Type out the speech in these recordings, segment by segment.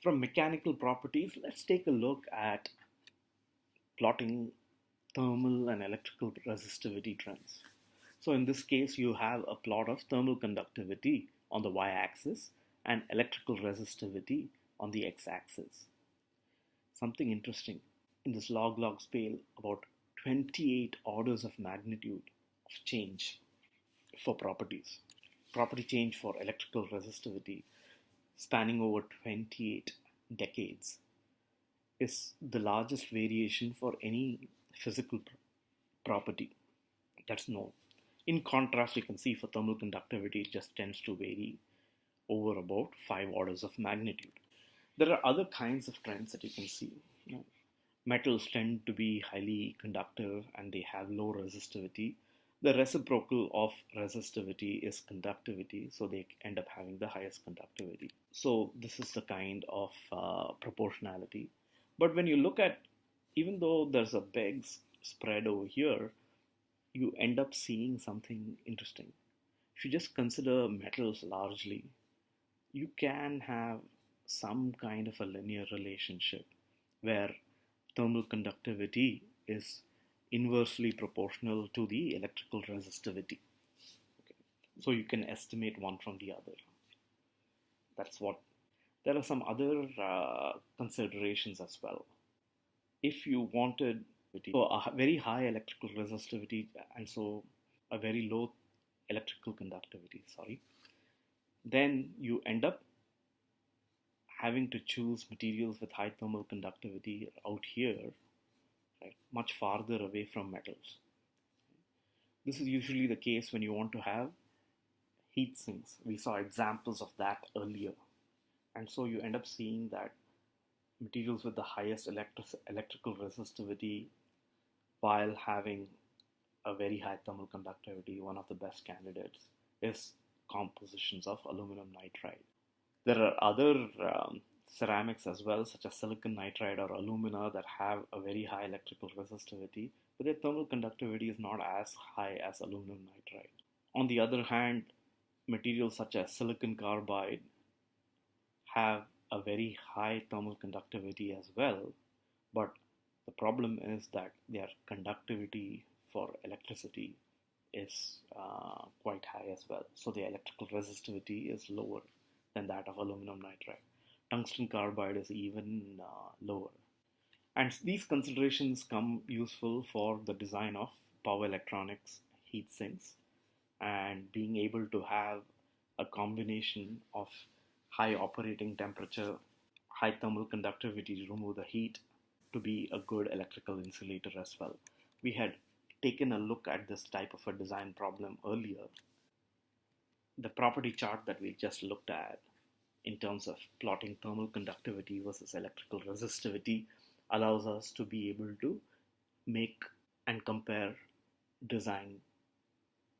From mechanical properties, let's take a look at plotting thermal and electrical resistivity trends. So in this case, you have a plot of thermal conductivity on the y-axis and electrical resistivity on the x-axis. Something interesting, in this log-log scale, about 28 orders of magnitude of change for properties. Property change for electrical resistivity spanning over 28 decades is the largest variation for any physical property that's known. In contrast, you can see for thermal conductivity, it just tends to vary over about 5 orders of magnitude. There are other kinds of trends that you can see. Metals tend to be highly conductive and they have low resistivity. The reciprocal of resistivity is conductivity, so they end up having the highest conductivity. So this is the kind of proportionality. But when you look at, even though there's a big spread over here, you end up seeing something interesting. If you just consider metals largely, you can have some kind of a linear relationship where thermal conductivity is inversely proportional to the electrical resistivity. Okay. So you can estimate one from the other. That's what. There are some other considerations as well. If you wanted a very high electrical resistivity and so a very low electrical conductivity, then you end up having to choose materials with high thermal conductivity out here, right, much farther away from metals. This is usually the case when you want to have heat sinks. We saw examples of that earlier. And so you end up seeing that materials with the highest electrical resistivity while having a very high thermal conductivity, one of the best candidates is compositions of aluminum nitride. There are other ceramics as well, such as silicon nitride or alumina, that have a very high electrical resistivity, but their thermal conductivity is not as high as aluminum nitride. On the other hand, materials such as silicon carbide have a very high thermal conductivity as well, but the problem is that their conductivity for electricity is quite high as well. So the electrical resistivity is lower than that of aluminum nitride. Tungsten carbide is even lower. And these considerations come useful for the design of power electronics heat sinks and being able to have a combination of high operating temperature, high thermal conductivity to remove the heat, to be a good electrical insulator as well. We had taken a look at this type of a design problem earlier. The property chart that we just looked at in terms of plotting thermal conductivity versus electrical resistivity allows us to be able to make and compare design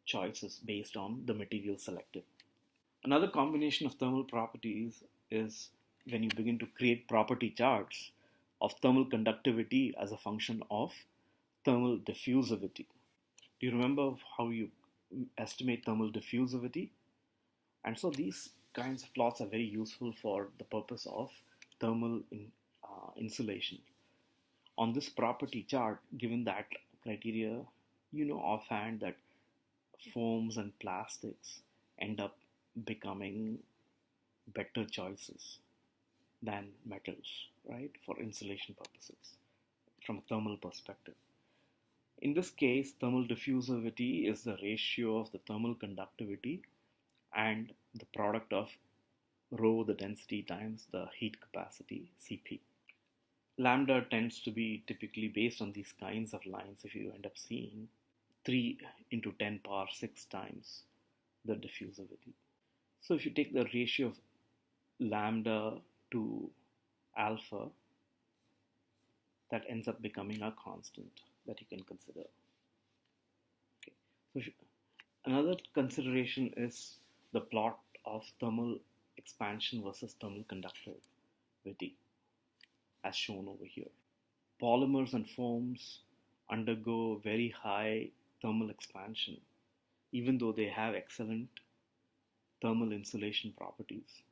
choices based on the material selected. Another combination of thermal properties is when you begin to create property charts of thermal conductivity as a function of thermal diffusivity. Do you remember how you estimate thermal diffusivity? And so these kinds of plots are very useful for the purpose of thermal insulation. On this property chart, given that criteria, you know offhand that foams and plastics end up becoming better choices than metals, right, for insulation purposes from a thermal perspective. In this case, thermal diffusivity is the ratio of the thermal conductivity and the product of rho, the density, times the heat capacity, Cp. Lambda tends to be typically based on these kinds of lines. If you end up seeing 3 into 10 power 6 times the diffusivity. So if you take the ratio of lambda to alpha, that ends up becoming a constant that you can consider. Okay. So another consideration is the plot of thermal expansion versus thermal conductivity, as shown over here. Polymers and foams undergo very high thermal expansion, even though they have excellent thermal insulation properties.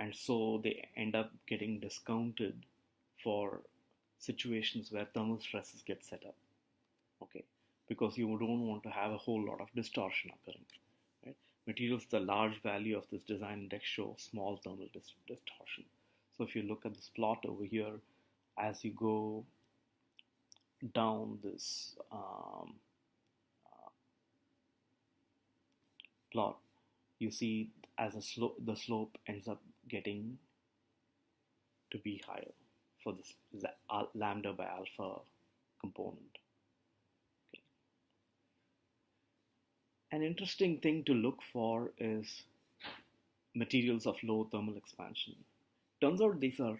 and so they end up getting discounted for situations where thermal stresses get set up. Okay, because you don't want to have a whole lot of distortion occurring. Right? Materials, the large value of this design index show small thermal distortion. So if you look at this plot over here, as you go down this plot, you see as the slope ends up getting to be higher for this lambda by alpha component. Okay. An interesting thing to look for is materials of low thermal expansion. Turns out these are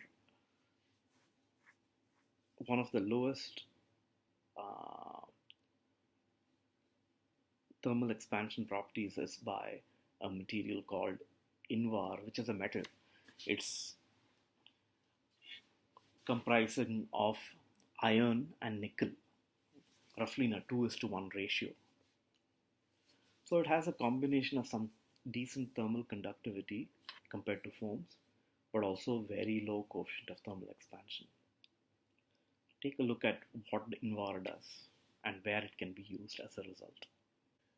one of the lowest thermal expansion properties is by a material called invar, which is a metal. It's comprising of iron and nickel, roughly in a 2:1 ratio. So it has a combination of some decent thermal conductivity compared to foams, but also very low coefficient of thermal expansion. Take a look at what the invar does and where it can be used as a result.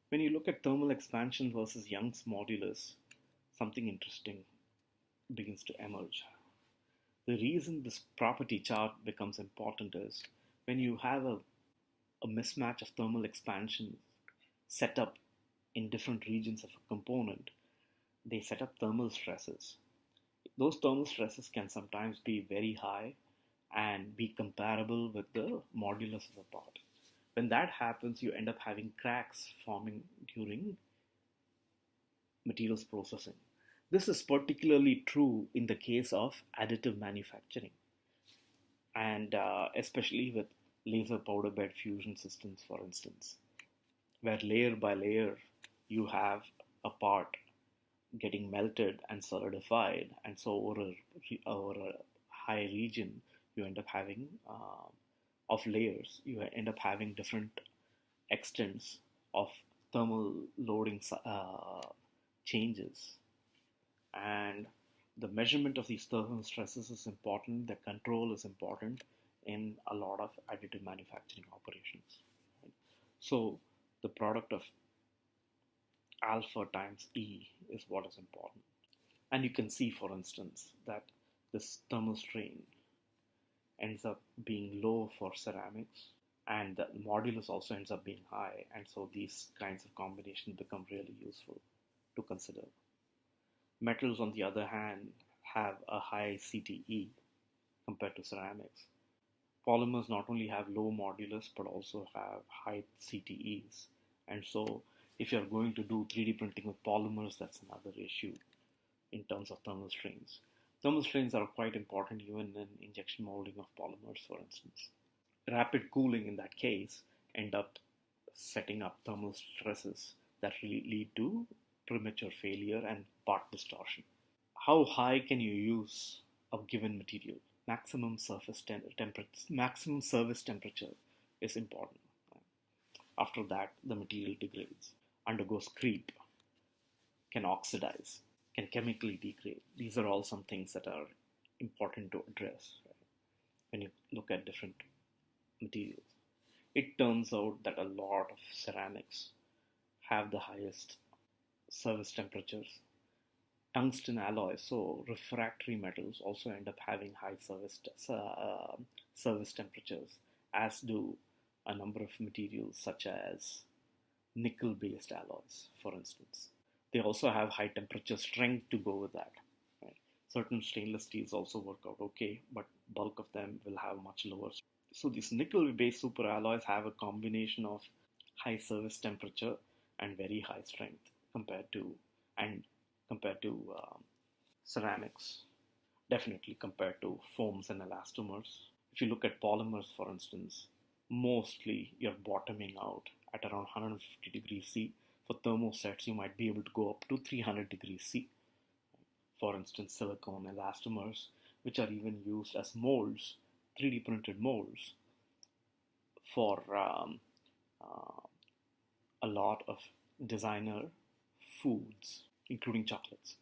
When you look at thermal expansion versus Young's modulus, something interesting begins to emerge. The reason this property chart becomes important is when you have a mismatch of thermal expansion set up in different regions of a component, they set up thermal stresses. Those thermal stresses can sometimes be very high and be comparable with the modulus of the part. When that happens, you end up having cracks forming during materials processing. This is particularly true in the case of additive manufacturing, and especially with laser powder bed fusion systems, for instance, where layer by layer you have a part getting melted and solidified, and so over a high region you end up having of layers, you end up having different extents of thermal loading changes, and the measurement of these thermal stresses is important, the control is important in a lot of additive manufacturing operations. Right? So the product of alpha times E is what is important. And you can see, for instance, that this thermal strain ends up being low for ceramics, and the modulus also ends up being high, and so these kinds of combinations become really useful to consider. Metals, on the other hand, have a high CTE compared to ceramics. Polymers not only have low modulus but also have high CTEs, and so if you're going to do 3D printing with polymers, that's another issue in terms of thermal strains. Thermal strains are quite important even in injection molding of polymers, for instance. Rapid cooling in that case end up setting up thermal stresses that lead to premature failure and part distortion. How high can you use a given material? Maximum service temperature is important. After that, the material degrades, undergoes creep, can oxidize, can chemically degrade. These are all some things that are important to address, right, when you look at different materials. It turns out that a lot of ceramics have the highest service temperatures. Tungsten alloys, so refractory metals, also end up having high service temperatures, as do a number of materials such as nickel-based alloys, for instance. They also have high temperature strength to go with that. Right? Certain stainless steels also work out okay, but bulk of them will have much lower. So these nickel-based superalloys have a combination of high service temperature and very high strength compared to ceramics, definitely compared to foams and elastomers. If you look at polymers, for instance, mostly you're bottoming out at around 150 degrees C. For thermosets, you might be able to go up to 300 degrees C. For instance, silicone elastomers, which are even used as molds, 3D printed molds, for a lot of designer foods, including chocolates.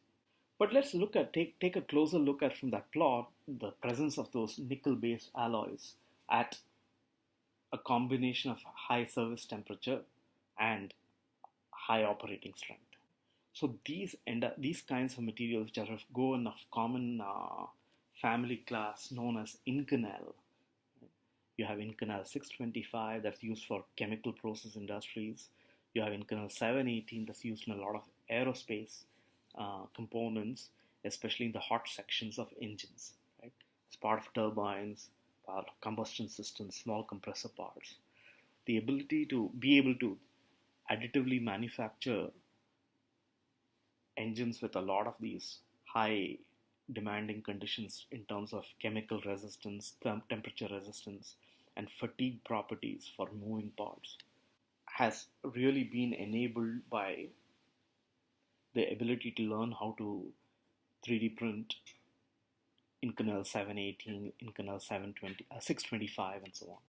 But let's take a closer look at from that plot the presence of those nickel-based alloys at a combination of high service temperature and high operating strength. So these kinds of materials which are go in a common family class known as Inconel. You have Inconel 625 that's used for chemical process industries. You have Inconel 718 that's used in a lot of aerospace components, especially in the hot sections of engines. Right? It's part of turbines, part of combustion systems, small compressor parts. The ability to be able to additively manufacture engines with a lot of these high demanding conditions in terms of chemical resistance, temperature resistance, and fatigue properties for moving parts has really been enabled by the ability to learn how to 3D print Inconel 718, Inconel 625, and so on.